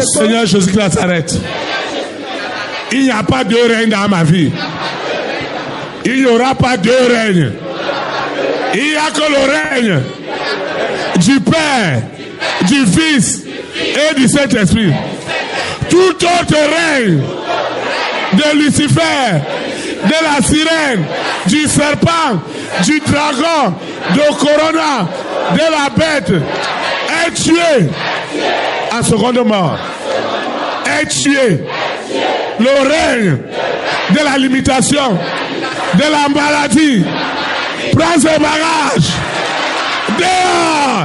Seigneur Jésus de Nazareth, il n'y a pas deux règnes dans ma vie. Il n'y aura pas deux règnes. Il n'y a que le règne du Père, du Fils et du Saint-Esprit. Tout autre règne de Lucifer, de la sirène, du serpent, du dragon, de Corona, de la bête, est tué en seconde mort. Est tué. Le règne de la limitation, de la maladie, prends ce bagage. Dehors!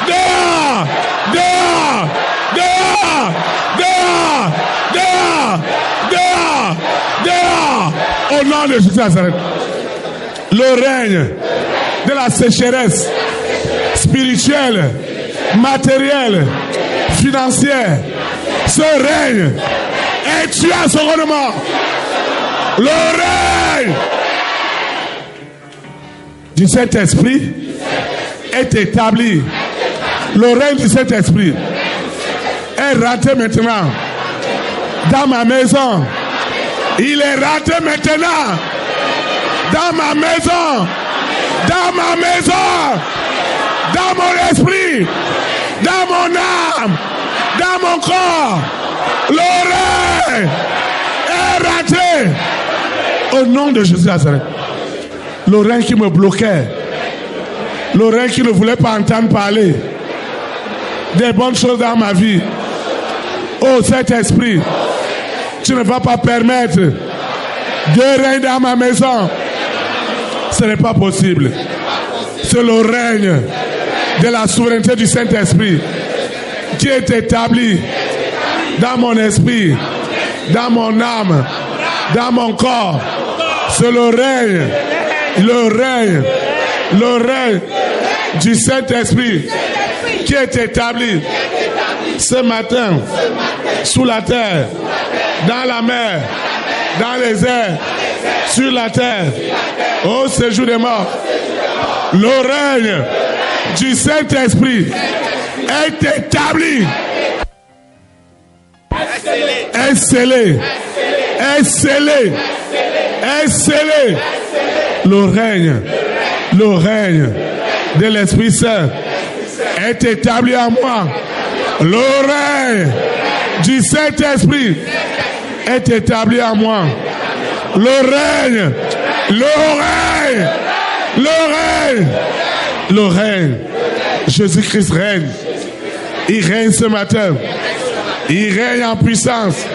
Dehors! Dehors! Dehors! Dehors! Dehors! Dehors! Dehors! Au nom de Jésus Nazareth. Le règne de la sécheresse spirituelle, matérielle, financière, ce règne est tué à seconde mort. Le règne du Saint-Esprit est établi. Le règne du Saint-Esprit est rentré maintenant dans ma maison. Il est rentré maintenant dans ma maison. Dans ma maison. Dans mon esprit. Dans mon âme. Dans mon corps. Le règne est rentré. Au nom de Jésus Nazareth. Le règne qui me bloquait. Le règne qui ne voulait pas entendre parler des bonnes choses dans ma vie. Oh Saint-Esprit, tu ne vas pas permettre de règne dans ma maison. Ce n'est pas possible. C'est le règne de la souveraineté du Saint-Esprit qui est établi dans mon esprit, dans mon âme, dans mon corps. C'est le règne du Saint-Esprit qui est établi ce matin sous la terre, dans la mer, dans les airs, sur la terre, au séjour des morts. Le règne du Saint-Esprit est établi, est scellé, est scellé, est scellé. Le règne de l'Esprit Saint est établi en moi. Le règne du Saint-Esprit est établi en moi. Le règne. Jésus-Christ règne. Il règne ce matin. Il règne en puissance.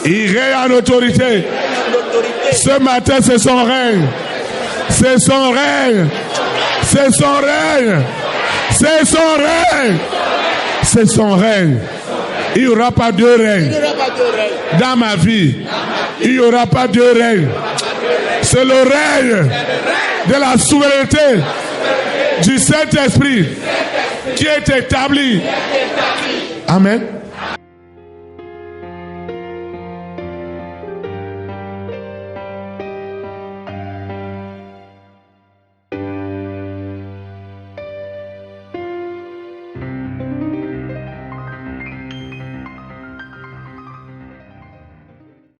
Il règne en autorité. Ce matin, c'est son règne. C'est son règne. C'est son règne. C'est son règne. C'est son règne. Il n'y aura pas deux règnes. Dans ma vie, il n'y aura pas deux règnes. C'est le règne de la souveraineté du Saint-Esprit qui est établi. Amen.